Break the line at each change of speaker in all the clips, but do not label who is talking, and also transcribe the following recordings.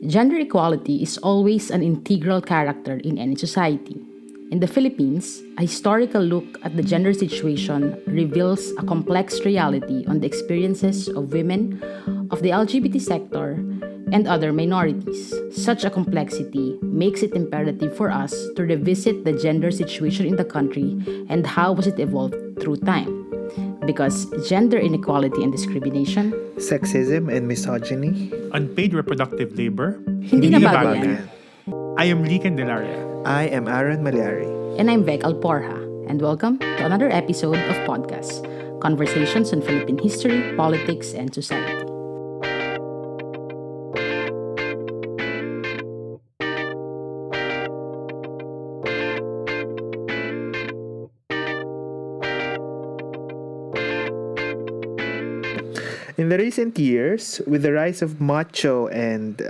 Gender equality is always an integral character in any society. In the Philippines, a historical look at the gender situation reveals a complex reality on the experiences of women, of the LGBT sector, and other minorities. Such a complexity makes it imperative for us to revisit the gender situation in the country and how was it evolved through time. Because gender inequality and discrimination,
Sexism and misogyny.
Unpaid reproductive labor,
hindi na bago yan.
I am Lee Candelaria.
I am Aaron Malyari.
And I'm Vec Alporja, and welcome to another episode of Podcast, Conversations on Philippine History, Politics, and Society.
In the recent years, with the rise of macho and,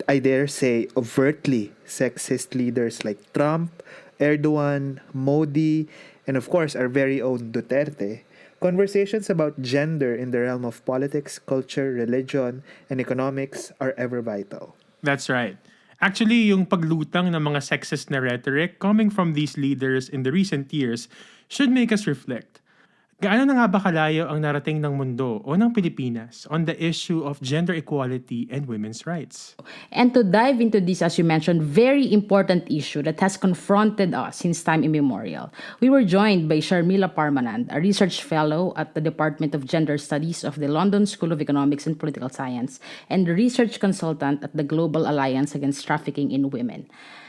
I dare say, overtly sexist leaders like Trump, Erdogan, Modi, and of course our very own Duterte, conversations about gender in the realm of politics, culture, religion, and economics are ever vital.
That's right. Actually, yung paglutang ng mga sexist na rhetoric coming from these leaders in the recent years should make us reflect. Gaano na nga ba kalayo ang narating ng mundo o ng Pilipinas on the issue of gender equality and women's rights?
And to dive into this, as you mentioned, very important issue that has confronted us since time immemorial, we were joined by Sharmila Parmanand, a research fellow at the Department of Gender Studies of the London School of Economics and Political Science and a research consultant at the Global Alliance Against Trafficking in Women.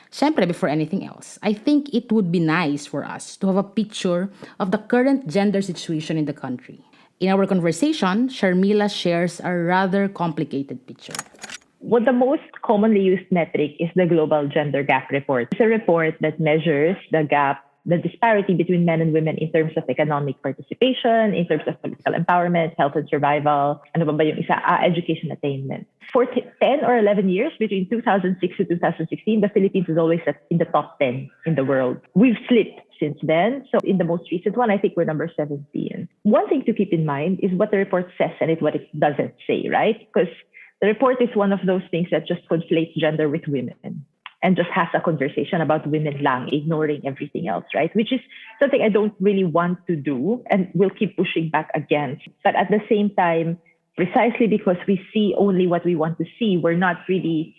Siyempre, before anything else, I think it would be nice for us to have a picture of the current gender situation in the country. In our conversation, Sharmila shares a rather complicated picture.
Well, the most commonly used metric is the Global Gender Gap Report. It's a report that measures the disparity between men and women in terms of economic participation, in terms of political empowerment, health and survival, education attainment. For 10 or 11 years, between 2006 to 2016, the Philippines is always in the top 10 in the world. We've slipped since then. So in the most recent one, I think we're number 17. One thing to keep in mind is what the report says and what it doesn't say, right? Because the report is one of those things that just conflates gender with women and just has a conversation about women lang, ignoring everything else, right? Which is something I don't really want to do and will keep pushing back against. But at the same time, precisely because we see only what we want to see, we're not really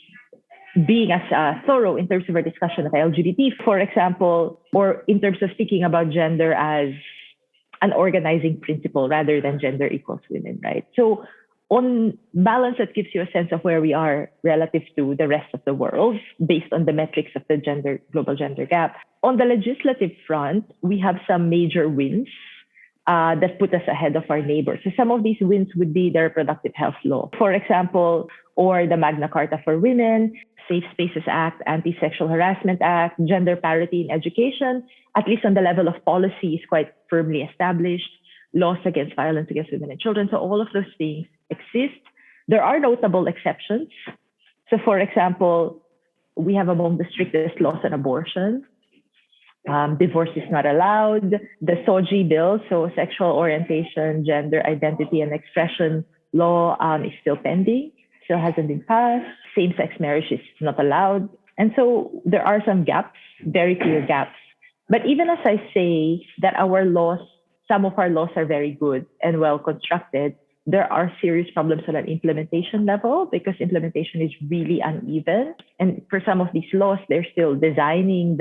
being as thorough in terms of our discussion of LGBT, for example, or in terms of thinking about gender as an organizing principle rather than gender equals women, right? So on balance, that gives you a sense of where we are relative to the rest of the world based on the metrics of the global gender gap. On the legislative front, we have some major wins that put us ahead of our neighbors. So some of these wins would be the Reproductive Health Law, for example, or the Magna Carta for Women, Safe Spaces Act, Anti-Sexual Harassment Act, gender parity in education, at least on the level of policy, is quite firmly established. Laws against violence against women and children. So all of those things exist. There are notable exceptions. So for example, we have among the strictest laws on abortion. Divorce is not allowed. The SOGI bill, so Sexual Orientation, Gender Identity and Expression law, is still pending, still hasn't been passed. Same-sex marriage is not allowed. And so there are some gaps, very clear gaps. But even as I say that some of our laws are very good and well constructed, there are serious problems on an implementation level because implementation is really uneven. And for some of these laws, they're still designing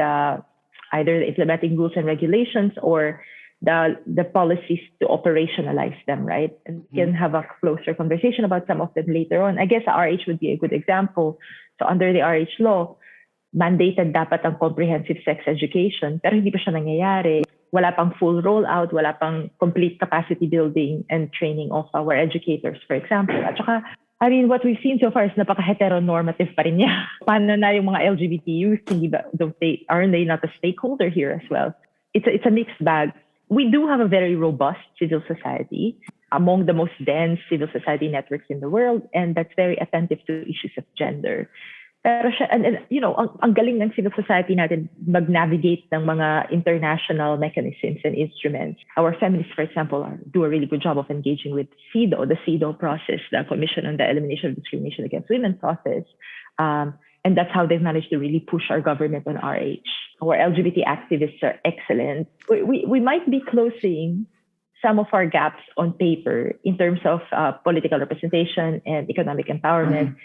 either implementing rules and regulations or the policies to operationalize them, right? And we can have a closer conversation about some of them later on. I guess RH would be a good example. So under the RH law, mandated dapat ang comprehensive sex education, pero hindi pa siya nangyayari. Wala pang full rollout, wala pang complete capacity building and training of our educators, for example. At saka, what we've seen so far is napaka-heteronormative pa rin niya. Paano na yung mga LGBT youth, aren't they not a stakeholder here as well? It's a mixed bag. We do have a very robust civil society, among the most dense civil society networks in the world, and that's very attentive to issues of gender. Pero siya, and you know, ang galing ng civil society natin mag-navigate ng mga international mechanisms and instruments. Our feminists, for example, do a really good job of engaging with CEDAW, the CEDAW process, the Commission on the Elimination of Discrimination Against Women process. And that's how they've managed to really push our government on RH. Our LGBT activists are excellent. We might be closing some of our gaps on paper in terms of political representation and economic empowerment.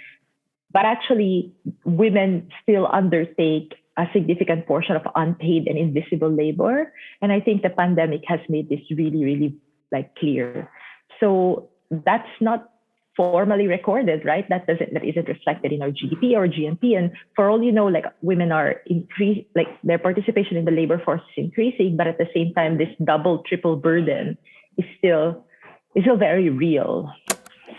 But actually, women still undertake a significant portion of unpaid and invisible labor. And I think the pandemic has made this really, really clear. So that's not formally recorded, right? That isn't reflected in our GDP or GNP. And for all you know, women are their participation in the labor force is increasing, but at the same time, this double, triple burden is still very real.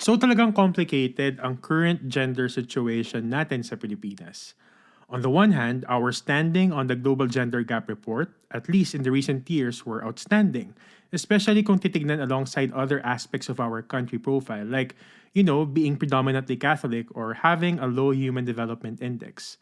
So talagang complicated ang current gender situation natin sa Pilipinas. On the one hand, our standing on the Global Gender Gap Report, at least in the recent years, were outstanding, especially kung titignan alongside other aspects of our country profile, like, being predominantly Catholic or having a low Human Development Index.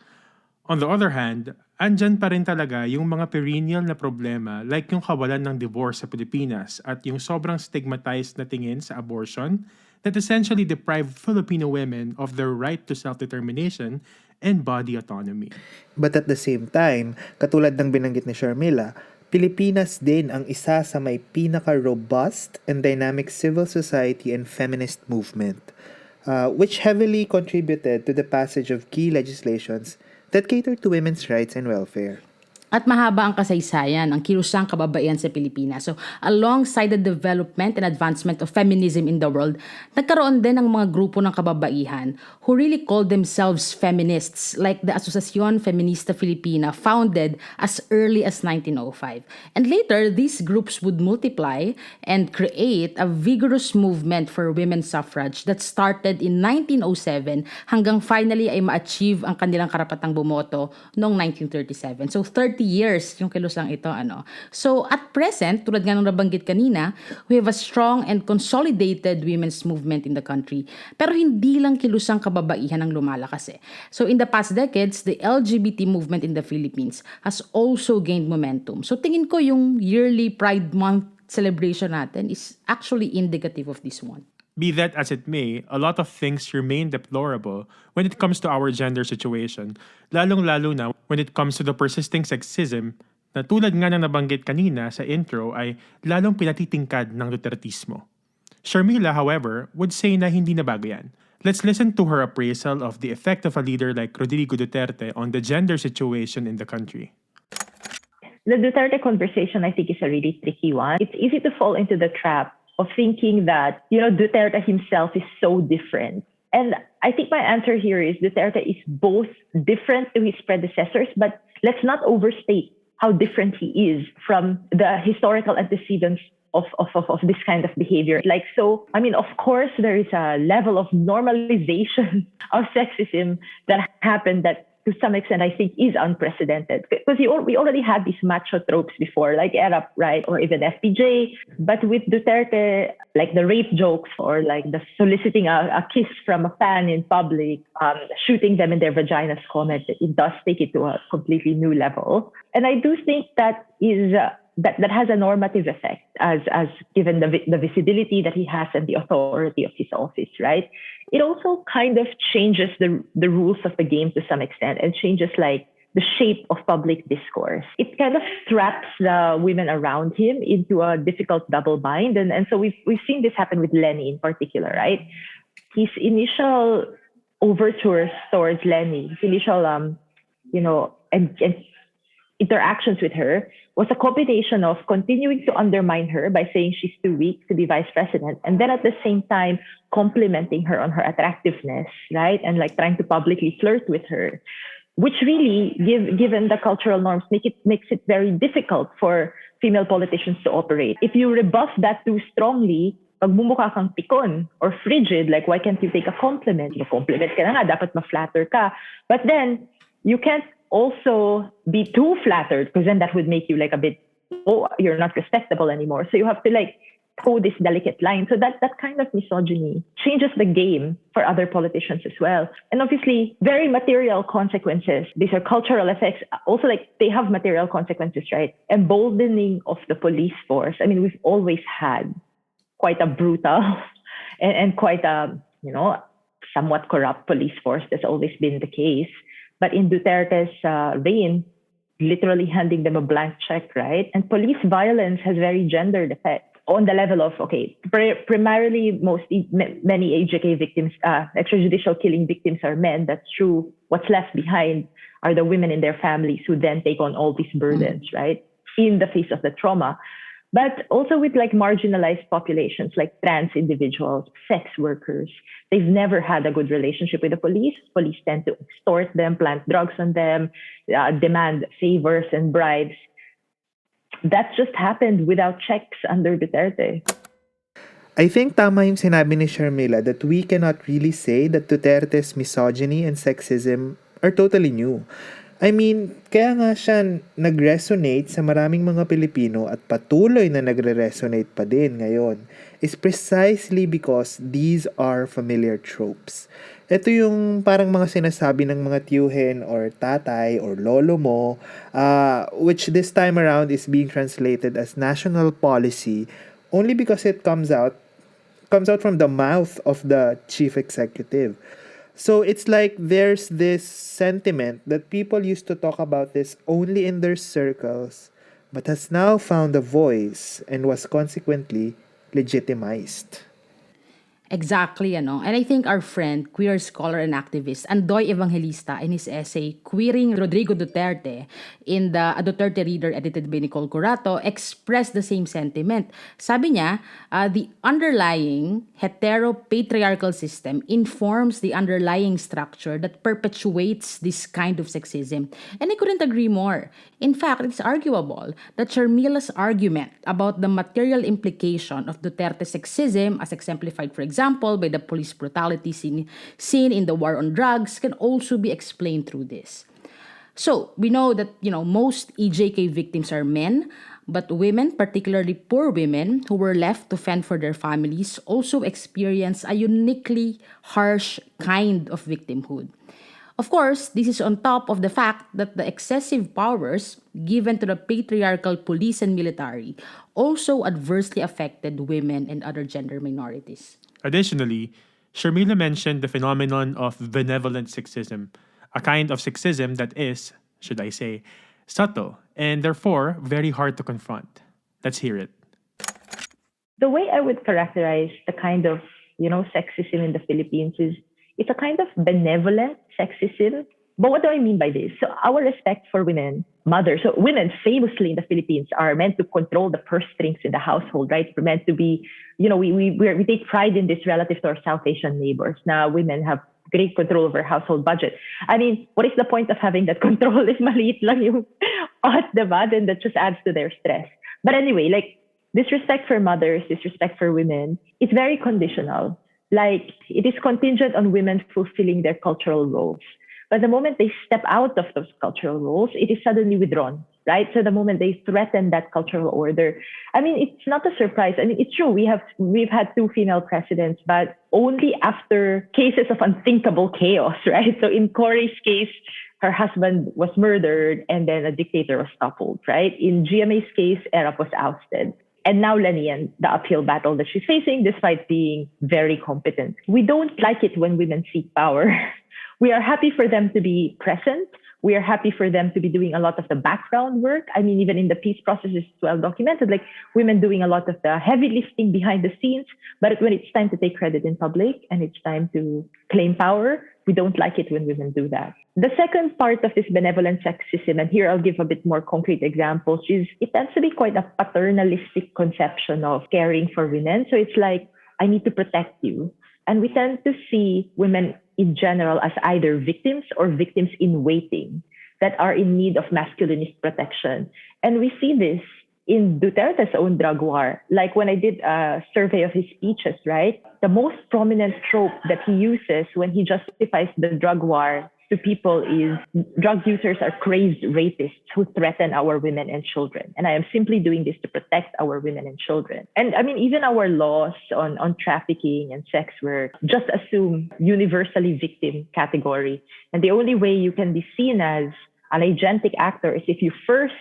On the other hand, andyan pa rin talaga yung mga perennial na problema like yung kawalan ng divorce sa Pilipinas at yung sobrang stigmatized na tingin sa abortion that essentially deprive Filipino women of their right to self-determination and body autonomy.
But at the same time, katulad ng binanggit ni Sharmila, Pilipinas din ang isa sa may pinaka-robust and dynamic civil society and feminist movement, which heavily contributed to the passage of key legislations that cater to women's rights and welfare.
At mahaba ang kasaysayan, ang kirusang kababaihan sa Pilipinas. So, alongside the development and advancement of feminism in the world, nagkaroon din ng mga grupo ng kababaihan who really called themselves feminists, like the Asociación Feminista Filipina, founded as early as 1905. And later, these groups would multiply and create a vigorous movement for women's suffrage that started in 1907 hanggang finally ay ma-achieve ang kanilang karapatang bumoto noong 1937. So, 30 years yung kilusang ito. So, at present, tulad nga nung nabanggit kanina, we have a strong and consolidated women's movement in the country. Pero hindi lang kilusang kababaihan ang lumalakas . So, in the past decades, the LGBT movement in the Philippines has also gained momentum. So, tingin ko yung yearly Pride Month celebration natin is actually indicative of this one.
Be that as it may, a lot of things remain deplorable when it comes to our gender situation, lalong-lalo na when it comes to the persisting sexism na tulad nga ng nabanggit kanina sa intro ay lalong pinatitingkad ng Dutertismo. Sharmila, however, would say na hindi na bago yan. Let's listen to her appraisal of the effect of a leader like Rodrigo Duterte on the gender situation in the country.
The Duterte conversation, I think, is a really tricky one. It's easy to fall into the trap of thinking that, Duterte himself is so different. And I think my answer here is Duterte is both different to his predecessors, but let's not overstate how different he is from the historical antecedents of this kind of behavior. Of course, there is a level of normalization of sexism that happened that to some extent, I think, is unprecedented. Because we already had these macho tropes before, like ERAP, right? Or even FPJ. But with Duterte, like the rape jokes or like the soliciting a kiss from a fan in public, shooting them in their vaginas comment, it does take it to a completely new level. And I do think that is... That has a normative effect as given the visibility that he has and the authority of his office, right? It also kind of changes the rules of the game to some extent and changes like the shape of public discourse. It kind of traps the women around him into a difficult double bind. And so we've seen this happen with Lenny in particular, right? His initial overtures towards Lenny, his initial, and interactions with her was a combination of continuing to undermine her by saying she's too weak to be vice president, and then at the same time complimenting her on her attractiveness, right? And like trying to publicly flirt with her, which really, given the cultural norms, makes it very difficult for female politicians to operate. If you rebuff that too strongly, magmumukha kang pikon or frigid, like why can't you take a compliment? Compliment ka na nga, dapat ma-flatter ka. But then you can't also be too flattered because then that would make you like a bit, you're not respectable anymore. So you have to like toe this delicate line. So that kind of misogyny changes the game for other politicians as well. And obviously, very material consequences. These are cultural effects. Also, like they have material consequences, right? Emboldening of the police force. I mean, we've always had quite a brutal and quite a, somewhat corrupt police force. That's always been the case. But in Duterte's reign, literally handing them a blank check, right? And police violence has very gendered effects on the level of, primarily many AJK victims, extrajudicial killing victims are men. That's true. What's left behind are the women and their families who then take on all these burdens, right? In the face of the trauma. But also with like marginalized populations like trans individuals, sex workers, they've never had a good relationship with the police. Police tend to extort them, plant drugs on them, demand favors and bribes. That's just happened without checks under Duterte.
I think tama yung sinabi ni Sharmila that we cannot really say that Duterte's misogyny and sexism are totally new. I mean, kaya nga siya nag-resonate sa maraming mga Pilipino at patuloy na nagre-resonate pa din ngayon is precisely because these are familiar tropes. Ito yung parang mga sinasabi ng mga tiyuhin or tatay or lolo mo, which this time around is being translated as national policy only because it comes out from the mouth of the chief executive. So it's like there's this sentiment that people used to talk about this only in their circles, but has now found a voice and was consequently legitimized.
Exactly, And I think our friend, queer scholar and activist, Andoy Evangelista, in his essay, Queering Rodrigo Duterte, in the A Duterte Reader edited by Nicole Curato, expressed the same sentiment. Sabi niya, the underlying hetero-patriarchal system informs the underlying structure that perpetuates this kind of sexism. And I couldn't agree more. In fact, it's arguable that Sharmila's argument about the material implication of Duterte's sexism, as exemplified, for example, by the police brutality seen in the war on drugs, can also be explained through this. So, we know that, most EJK victims are men, but women, particularly poor women who were left to fend for their families, also experience a uniquely harsh kind of victimhood. Of course, this is on top of the fact that the excessive powers given to the patriarchal police and military also adversely affected women and other gender minorities.
Additionally, Sharmila mentioned the phenomenon of benevolent sexism, a kind of sexism that is, should I say, subtle and therefore very hard to confront. Let's hear it.
The way I would characterize the kind of, sexism in the Philippines is it's a kind of benevolent sexism. But what do I mean by this? So our respect for women, mothers, so women famously in the Philippines are meant to control the purse strings in the household, right? We're meant to be, we take pride in this relative to our South Asian neighbors. Now women have great control over household budget. I mean, what is the point of having that control if maliit lang yung at diba? Then that just adds to their stress. But anyway, like disrespect for mothers, disrespect for women, it's very conditional. Like it is contingent on women fulfilling their cultural roles. But the moment they step out of those cultural roles, it is suddenly withdrawn, right? So the moment they threaten that cultural order, I mean, it's not a surprise. I mean, it's true. We've had 2 female presidents, but only after cases of unthinkable chaos, right? So in Cory's case, her husband was murdered and then a dictator was toppled, right? In GMA's case, Erap was ousted. And now Lenian, the uphill battle that she's facing, despite being very competent. We don't like it when women seek power. We are happy for them to be present. We are happy for them to be doing a lot of the background work. I mean, even in the peace process, it's well documented, like women doing a lot of the heavy lifting behind the scenes. But when it's time to take credit in public and it's time to claim power, we don't like it when women do that. The second part of this benevolent sexism, and here I'll give a bit more concrete examples, is it tends to be quite a paternalistic conception of caring for women. So it's like, I need to protect you. And we tend to see women in general as either victims or victims in waiting that are in need of masculinist protection. And we see this in Duterte's own drug war. Like when I did a survey of his speeches, right? The most prominent trope that he uses when he justifies the drug war to people is drug users are crazed rapists who threaten our women and children. And I am simply doing this to protect our women and children. And I mean, even our laws on trafficking and sex work just assume universally victim category. And the only way you can be seen as an agentic actor is if you first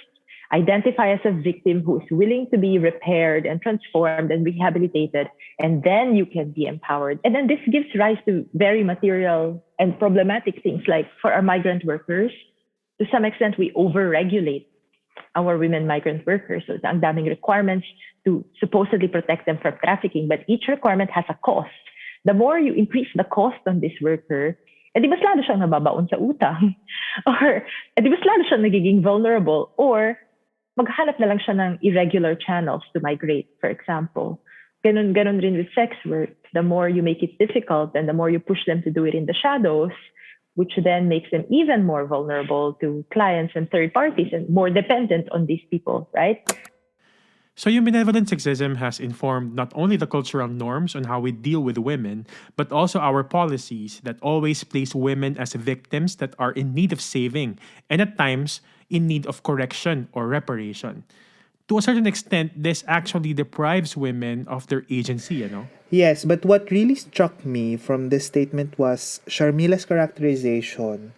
identify as a victim who is willing to be repaired and transformed and rehabilitated, and then you can be empowered. And then this gives rise to very material and problematic things like for our migrant workers, to some extent, we overregulate our women migrant workers. So ang daming requirements to supposedly protect them from trafficking, but each requirement has a cost. The more you increase the cost on this worker, edi mas lalo siyang nababaon sa utang. Or edi mas lalo siyang nagiging vulnerable. Or maghanap na lang siya ng irregular channels to migrate, for example. Ganon rin with sex work. The more you make it difficult and the more you push them to do it in the shadows, which then makes them even more vulnerable to clients and third parties and more dependent on these people, right?
So yung benevolent sexism has informed not only the cultural norms on how we deal with women, but also our policies that always place women as victims that are in need of saving and at times in need of correction or reparation. To a certain extent, this actually deprives women of their agency, you know?
Yes, but what really struck me from this statement was Sharmila's characterization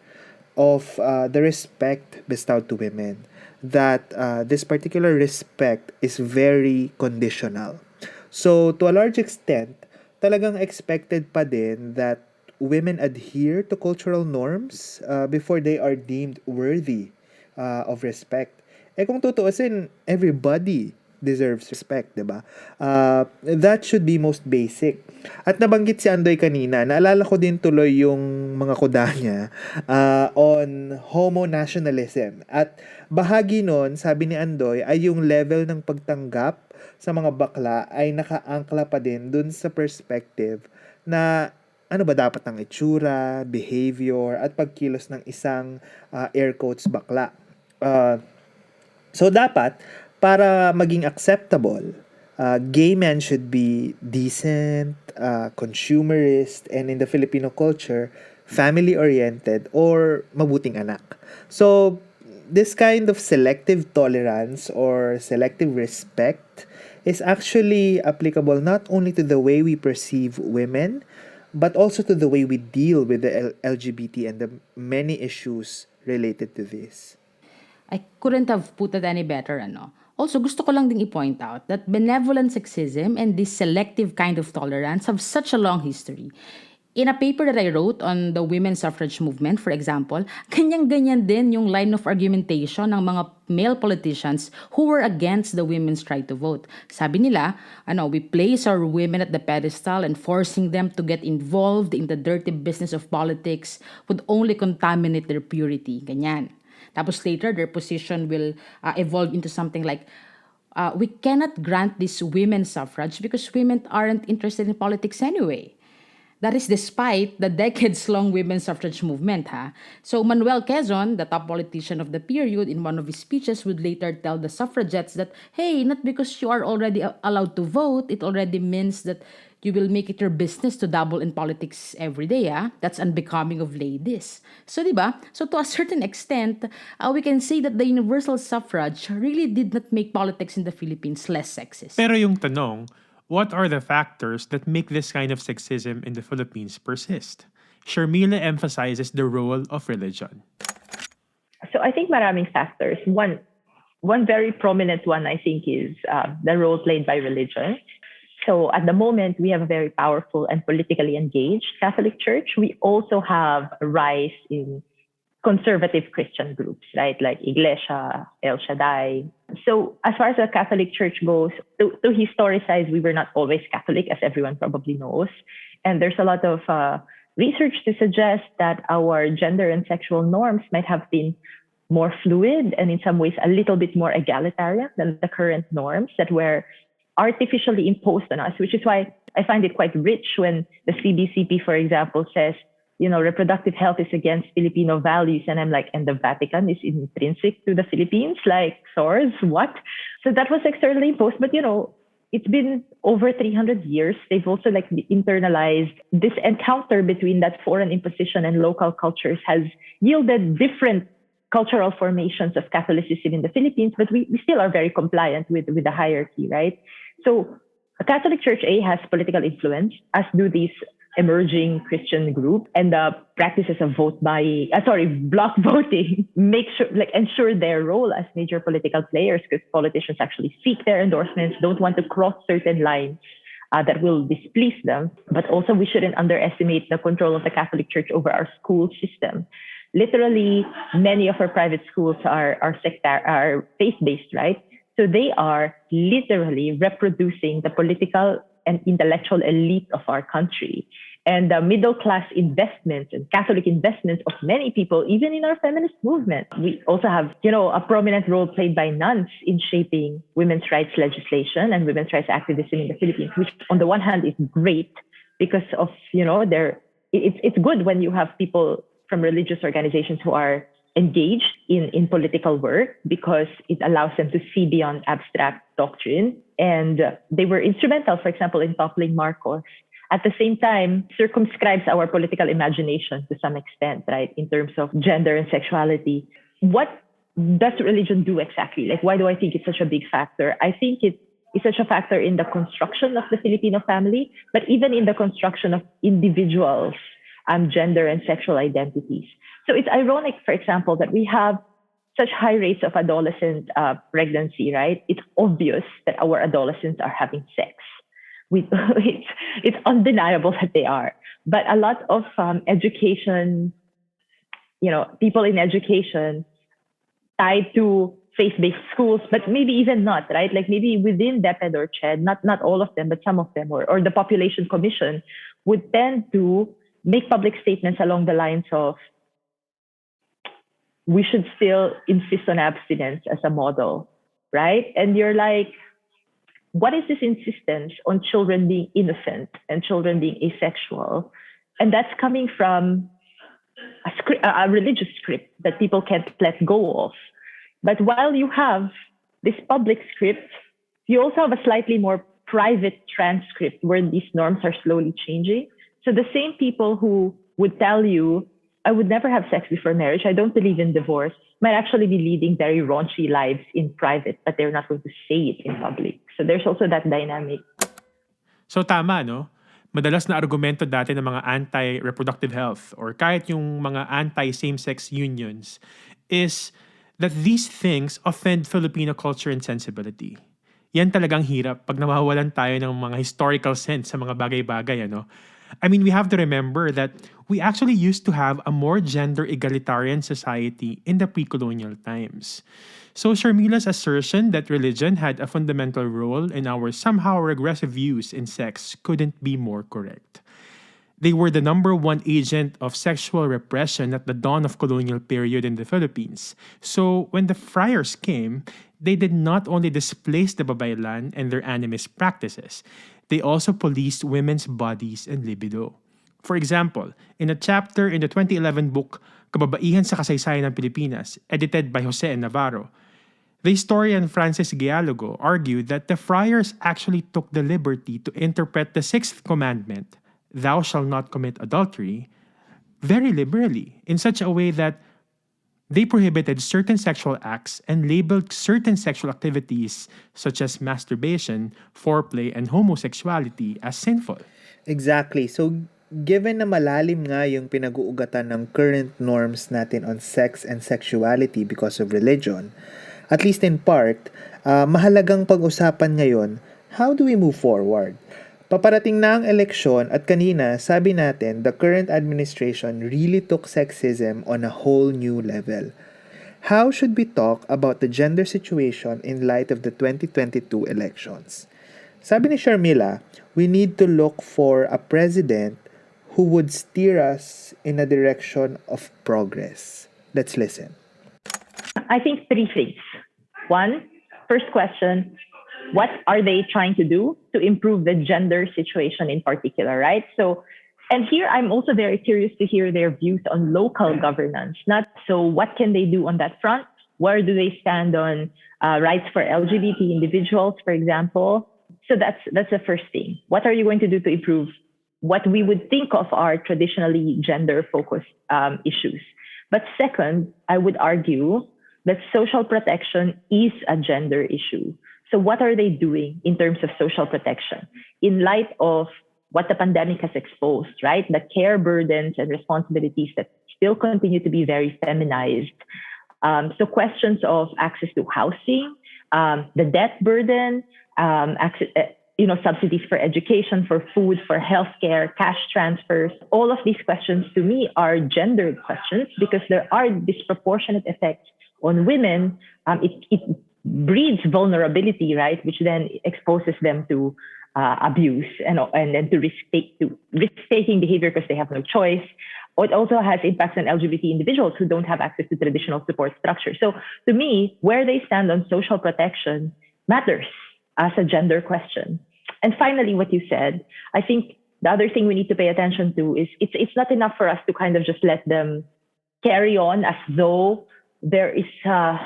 of the respect bestowed to women. That this particular respect is very conditional. So, to a large extent, talagang expected pa din that women adhere to cultural norms before they are deemed worthy of respect. Eh kung tutuusin, everybody deserves respect, di ba? That should be most basic. At nabanggit si Andoy kanina, naalala ko din tuloy yung mga kuda niya on homo nationalism. At bahagi nun, sabi ni Andoy, ay yung level ng pagtanggap sa mga bakla ay nakaangkla pa din dun sa perspective na ano ba dapat ang itsura, behavior, at pagkilos ng isang air quotes bakla. So dapat, para maging acceptable, gay men should be decent, consumerist, and in the Filipino culture, family-oriented or mabuting anak. So, this kind of selective tolerance or selective respect is actually applicable not only to the way we perceive women, but also to the way we deal with the LGBT and the many issues related to this.
I couldn't have put it any better, ano. Also, gusto ko lang ding i-point out that benevolent sexism and this selective kind of tolerance have such a long history. In a paper that I wrote on the women's suffrage movement, for example, ganyan-ganyan din yung line of argumentation ng mga male politicians who were against the women's right to vote. Sabi nila, we place our women at the pedestal and forcing them to get involved in the dirty business of politics would only contaminate their purity. Ganyan. Tapos later, their position will evolve into something like, we cannot grant this women's suffrage because women aren't interested in politics anyway. That is despite the decades-long women's suffrage movement, ha? So Manuel Quezon, the top politician of the period, in one of his speeches would later tell the suffragettes that, hey, not because you are already allowed to vote, it already means that you will make it your business to dabble in politics every day, ah. That's unbecoming of ladies. So, diba? So, to a certain extent, we can say that the universal suffrage really did not make politics in the Philippines less sexist.
Pero yung tanong, what are the factors that make this kind of sexism in the Philippines persist? Sharmila emphasizes the role of religion.
So, I think maraming factors. One very prominent one, I think, is the role played by religion. So at the moment, we have a very powerful and politically engaged Catholic Church. We also have a rise in conservative Christian groups, right? Like Iglesia, El Shaddai. So as far as the Catholic Church goes, to historicize, we were not always Catholic, as everyone probably knows. And there's a lot of research to suggest that our gender and sexual norms might have been more fluid and in some ways a little bit more egalitarian than the current norms that were artificially imposed on us, which is why I find it quite rich when the CBCP, for example, says, reproductive health is against Filipino values. And I'm like, and the Vatican is intrinsic to the Philippines? Like, source, what? So that was externally imposed. But, it's been over 300 years. They've also like internalized this encounter between that foreign imposition and local cultures has yielded different cultural formations of Catholicism in the Philippines, but we still are very compliant with the hierarchy, right? So a Catholic Church A has political influence, as do these emerging Christian group, and the practices of block voting ensure their role as major political players, because politicians actually seek their endorsements, don't want to cross certain lines that will displease them. But also, we shouldn't underestimate the control of the Catholic Church over our school system. Literally, many of our private schools are faith-based, right? So they are literally reproducing the political and intellectual elite of our country. And the middle class investments and Catholic investments of many people, even in our feminist movement. We also have, a prominent role played by nuns in shaping women's rights legislation and women's rights activism in the Philippines, which on the one hand is great because of, it's good when you have people from religious organizations who are engaged in political work, because it allows them to see beyond abstract doctrine. And they were instrumental, for example, in toppling Marcos. At the same time, circumscribes our political imagination to some extent, right, in terms of gender and sexuality. What does religion do exactly? Like, why do I think it's such a big factor? I think it is such a factor in the construction of the Filipino family, but even in the construction of individuals' gender and sexual identities. So it's ironic, for example, that we have such high rates of adolescent pregnancy, right? It's obvious that our adolescents are having sex. It's undeniable that they are. But a lot of education, people in education tied to faith-based schools, but maybe even not, right? Like maybe within DepEd or CHED, not all of them, but some of them, or the Population Commission would tend to make public statements along the lines of, we should still insist on abstinence as a model, right? And you're like, what is this insistence on children being innocent and children being asexual? And that's coming from a religious script that people can't let go of. But while you have this public script, you also have a slightly more private transcript where these norms are slowly changing. So the same people who would tell you, I would never have sex before marriage, I don't believe in divorce, might actually be leading very raunchy lives in private, but they're not going to say it in public. So there's also that dynamic.
So tama, no? Madalas na argumento dati ng mga anti-reproductive health or kahit yung mga anti-same-sex unions is that these things offend Filipino culture and sensibility. Yan talagang hirap pag nawawalan tayo ng mga historical sense sa mga bagay-bagay, ano? I mean, we have to remember that we actually used to have a more gender egalitarian society in the pre-colonial times. So Sharmila's assertion that religion had a fundamental role in our somehow regressive views in sex couldn't be more correct. They were the number one agent of sexual repression at the dawn of colonial period in the Philippines. So when the friars came, they did not only displace the babaylan and their animist practices, they also policed women's bodies and libido. For example, in a chapter in the 2011 book, Kababaihan sa Kasaysayan ng Pilipinas, edited by Jose Navarro, the historian Francis Gealogo argued that the friars actually took the liberty to interpret the sixth commandment, thou shalt not commit adultery, very liberally, in such a way that they prohibited certain sexual acts and labeled certain sexual activities such as masturbation, foreplay, and homosexuality as sinful.
Exactly. So, given na malalim nga yung pinag-uugatan ng current norms natin on sex and sexuality because of religion, at least in part, mahalagang pag-usapan ngayon, how do we move forward? Paparating na ang eleksyon at kanina sabi natin the current administration really took sexism on a whole new level. How should we talk about the gender situation in light of the 2022 elections? Sabi ni Sharmila, we need to look for a president who would steer us in a direction of progress. Let's listen.
I think three things. One, first question, what are they trying to do to improve the gender situation in particular, right? So, and here I'm also very curious to hear their views on local governance. So what can they do on that front? Where do they stand on rights for LGBT individuals, for example? So that's the first thing. What are you going to do to improve what we would think of are traditionally gender-focused issues? But second, I would argue that social protection is a gender issue. So what are they doing in terms of social protection in light of what the pandemic has exposed, right? The care burdens and responsibilities that still continue to be very feminized. So questions of access to housing, the debt burden, access, subsidies for education, for food, for healthcare, cash transfers. All of these questions to me are gendered questions because there are disproportionate effects on women. It breeds vulnerability, right, which then exposes them to abuse and to risk-taking behavior because they have no choice. It also has impacts on LGBT individuals who don't have access to traditional support structures. So to me, where they stand on social protection matters as a gender question. And finally, what you said, I think the other thing we need to pay attention to is it's not enough for us to kind of just let them carry on as though there is there's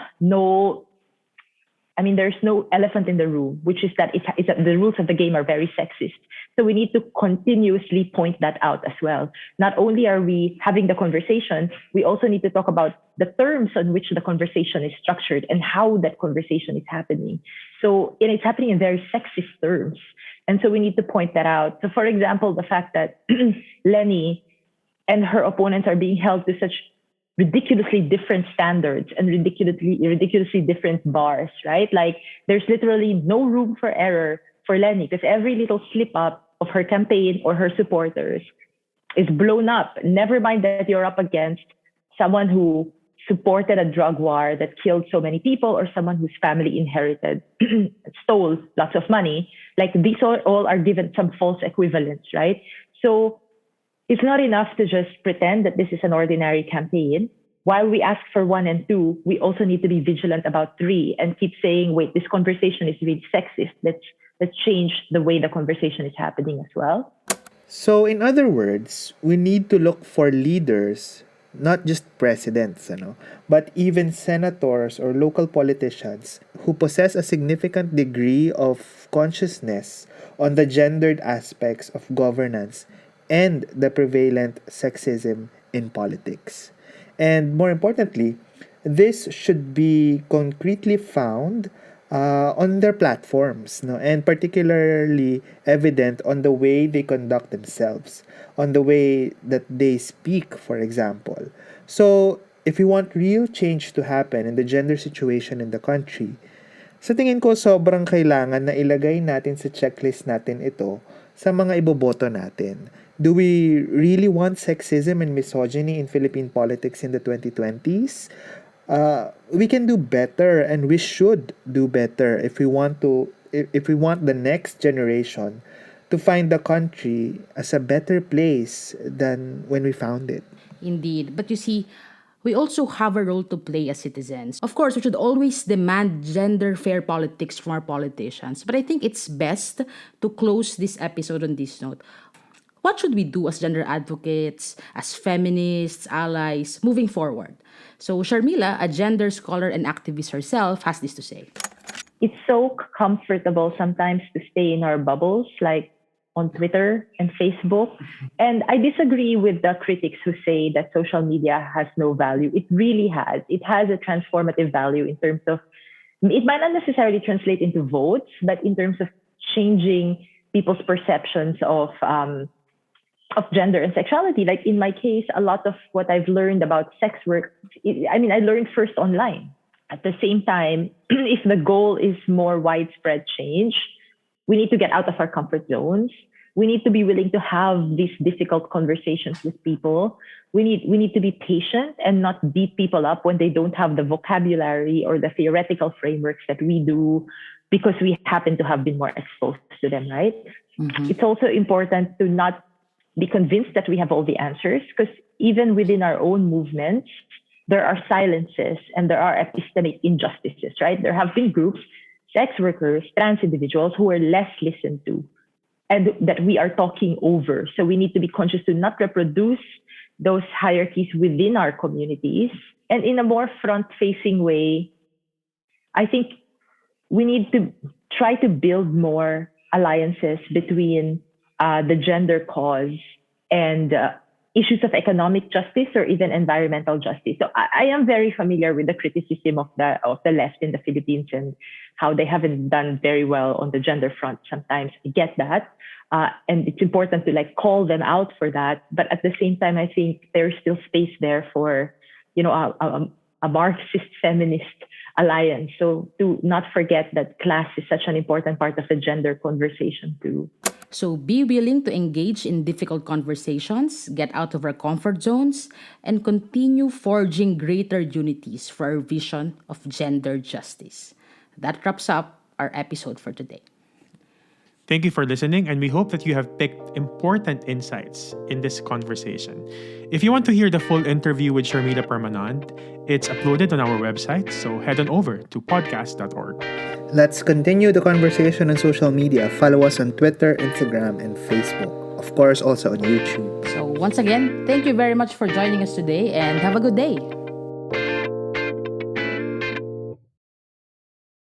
no elephant in the room, which is that the rules of the game are very sexist. So we need to continuously point that out as well. Not only are we having the conversation, we also need to talk about the terms on which the conversation is structured and how that conversation is happening. So it's happening in very sexist terms. And so we need to point that out. So for example, the fact that Lenny and her opponents are being held to such ridiculously different standards and ridiculously different bars, right? Like there's literally no room for error for Lenny because every little slip up of her campaign or her supporters is blown up. Never mind that you're up against someone who supported a drug war that killed so many people or someone whose family stole lots of money. Like these all are given some false equivalence, right? So it's not enough to just pretend that this is an ordinary campaign. While we ask for 1 and 2, we also need to be vigilant about 3 and keep saying, wait, this conversation is really sexist. Let's change the way the conversation is happening as well.
So in other words, we need to look for leaders, not just presidents, but even senators or local politicians who possess a significant degree of consciousness on the gendered aspects of governance and the prevalent sexism in politics. And more importantly, this should be concretely found on their platforms, and particularly evident on the way they conduct themselves, on the way that they speak, for example. So, if we want real change to happen in the gender situation in the country, sa tingin ko sobrang kailangan na ilagay natin sa checklist natin ito sa mga iboboto natin. Do we really want sexism and misogyny in Philippine politics in the 2020s? We can do better, and we should do better if we want the next generation to find the country as a better place than when we found it.
Indeed. But you see, we also have a role to play as citizens. Of course, we should always demand gender fair politics from our politicians. But I think it's best to close this episode on this note. What should we do as gender advocates, as feminists, allies, moving forward? So Sharmila, a gender scholar and activist herself, has this to say.
It's so comfortable sometimes to stay in our bubbles, like on Twitter and Facebook. And I disagree with the critics who say that social media has no value. It really has. It has a transformative value in terms of, it might not necessarily translate into votes, but in terms of changing people's perceptions of gender and sexuality. Like in my case, a lot of what I've learned about sex work, I learned first online. At the same time, if the goal is more widespread change, we need to get out of our comfort zones. We need to be willing to have these difficult conversations with people. We need to be patient and not beat people up when they don't have the vocabulary or the theoretical frameworks that we do because we happen to have been more exposed to them, right? Mm-hmm. It's also important to not be convinced that we have all the answers because even within our own movements, there are silences and there are epistemic injustices, right? There have been groups, sex workers, trans individuals who are less listened to and that we are talking over. So we need to be conscious to not reproduce those hierarchies within our communities. And in a more front-facing way, I think we need to try to build more alliances between the gender cause and issues of economic justice or even environmental justice. So I am very familiar with the criticism of the left in the Philippines and how they haven't done very well on the gender front. Sometimes I get that. And it's important to like call them out for that. But at the same time, I think there's still space there for, a Marxist feminist alliance. So to not forget that class is such an important part of the gender conversation too.
So be willing to engage in difficult conversations, get out of our comfort zones, and continue forging greater unities for our vision of gender justice. That wraps up our episode for today.
Thank you for listening, and we hope that you have picked important insights in this conversation. If you want to hear the full interview with Sharmila Permanand, it's uploaded on our website, so head on over to podcast.org.
Let's continue the conversation on social media. Follow us on Twitter, Instagram, and Facebook. Of course, also on YouTube.
So once again, thank you very much for joining us today and have a good day.